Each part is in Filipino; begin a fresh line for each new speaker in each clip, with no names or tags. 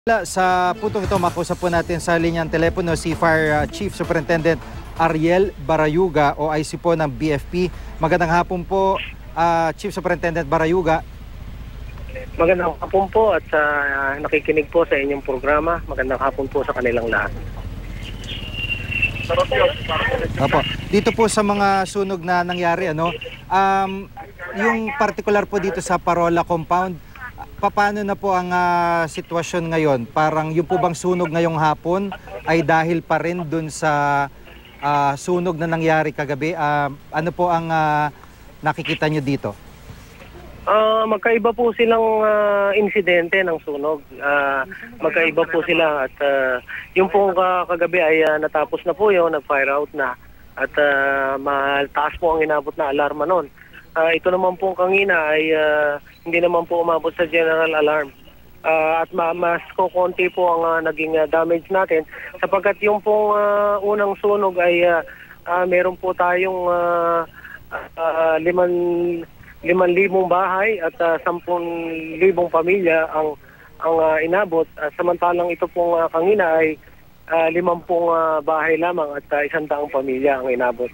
Sa puntong ito, makusap po natin sa linyang telepono si Fire Chief Superintendent Ariel Barayuga o IC po ng BFP. Magandang hapon po, Chief Superintendent Barayuga.
Magandang hapon po at nakikinig po sa inyong programa. Magandang hapon po sa kanilang lahat.
Opo. Dito po sa mga sunog na nangyari, yung particular po dito sa Parola Compound, paano na po ang sitwasyon ngayon? Parang yung po bang sunog ngayong hapon ay dahil pa rin dun sa sunog na nangyari kagabi? Ano po ang nakikita nyo dito?
Magkaiba po silang insidente ng sunog. Magkaiba po sila at yung pong kagabi ay natapos na po yun, nag-fire out na at mataas po ang inabot na alarma nun. Ito naman pong kanina ay hindi naman po umabot sa general alarm. At mas kukunti po ang naging damage natin sapagkat yung pong unang sunog ay meron po tayong 5,000 bahay at 10,000 pamilya ang inabot. Samantalang ito pong kanina ay 50 bahay lamang at 100 pamilya ang inabot.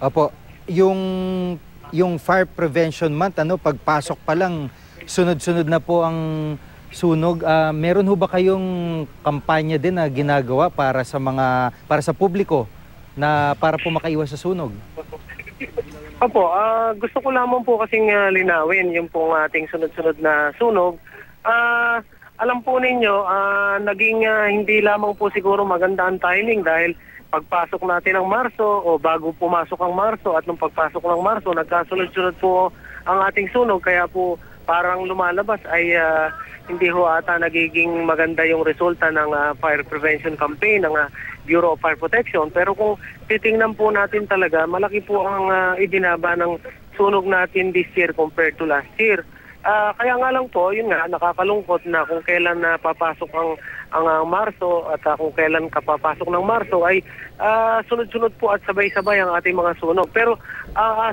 Opo, yung Fire Prevention Month, pagpasok pa lang, sunod-sunod na po ang sunog. Meron ho ba kayong kampanya din na ginagawa para sa publiko na para po makaiwas sa sunog?
Opo, gusto ko lamang po kasing linawin yung pong ating sunod-sunod na sunog. Alam po ninyo, naging hindi lamang po siguro maganda ang timing dahil pagpasok natin ng Marso o bago pumasok ang Marso at nung pagpasok ng Marso, nagkasunod-sunod po ang ating sunog. Kaya po parang lumalabas ay hindi ho ata nagiging maganda yung resulta ng fire prevention campaign ng Bureau of Fire Protection. Pero kung titingnan po natin talaga, malaki po ang ibinaba ng sunog natin this year compared to last year. Kaya nga lang po, yun nga, nakakalungkot na kung kailan papasok ang Marso at kung kailan kapapasok ng Marso ay sunod-sunod po at sabay-sabay ang ating mga sunog. Pero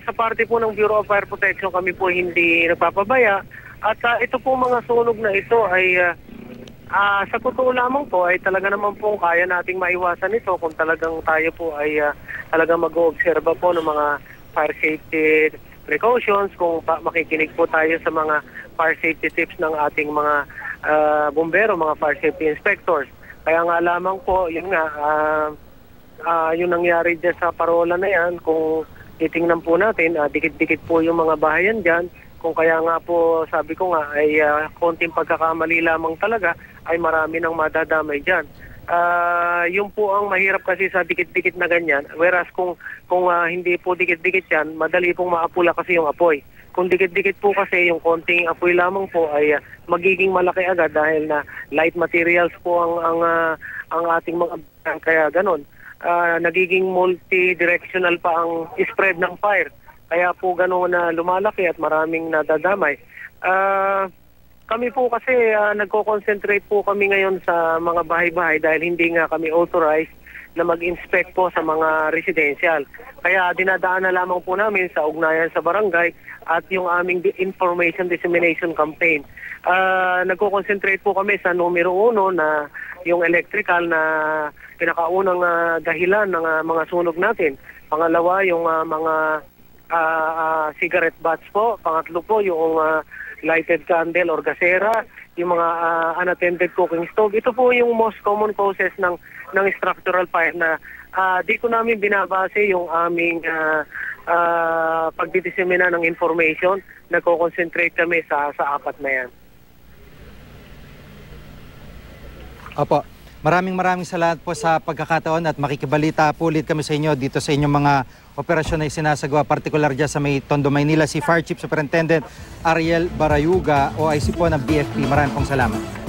sa parte po ng Bureau of Fire Protection kami po hindi nagpapabaya at ito po mga sunog na ito ay sa totoo lamang po ay talaga naman po kaya nating maiwasan ito kung talagang tayo po ay talagang mag-oobserba po ng mga fire safety precautions, kung makikinig po tayo sa mga fire safety tips ng ating mga bumbero, mga fire safety inspectors. Kaya nga lamang po, yun nga, yung nangyari dyan sa Parola na yan, kung titingnan po natin, dikit-dikit po yung mga bahayan dyan. Kung kaya nga po, sabi ko nga, ay konting pagkakamali lamang talaga, ay marami nang madadamay dyan. Yung po ang mahirap kasi sa dikit-dikit na ganyan, whereas kung hindi po dikit-dikit yan, madali pong maapula kasi yung apoy. Kung dikit-dikit po kasi yung konting apoy lamang po ay magiging malaki agad dahil na light materials po ang ating mga kaya ganon. Nagiging multi-directional pa ang spread ng fire. Kaya po gano'n na lumalaki at maraming nadadamay. Kami po kasi nagko-concentrate po kami ngayon sa mga bahay-bahay dahil hindi nga kami authorized na mag-inspect po sa mga residential. Kaya dinadaan na lamang po namin sa ugnayan sa barangay at yung aming information dissemination campaign. Nagko-concentrate po kami sa numero 1 na yung electrical na pinakaunang dahilan ng mga sunog natin. Pangalawa, yung mga cigarette butts po. Pangatlo po, yung lighted candle or gasera, yung mga unattended cooking stove. Ito po yung most common causes ng structural fire na di ko namin binabase yung aming pagdidisemina ng information. Nagko-concentrate kami sa apat na yan.
Opo. Maraming salamat po sa pagkakataon at makikibalita po ulit kami sa inyo dito sa inyong mga operasyon na isinasagawa, partikular dyan sa may Tondo, Maynila, si Fire Chief Superintendent Ariel Barayuga o IC po ng BFP. Maraming pong salamat.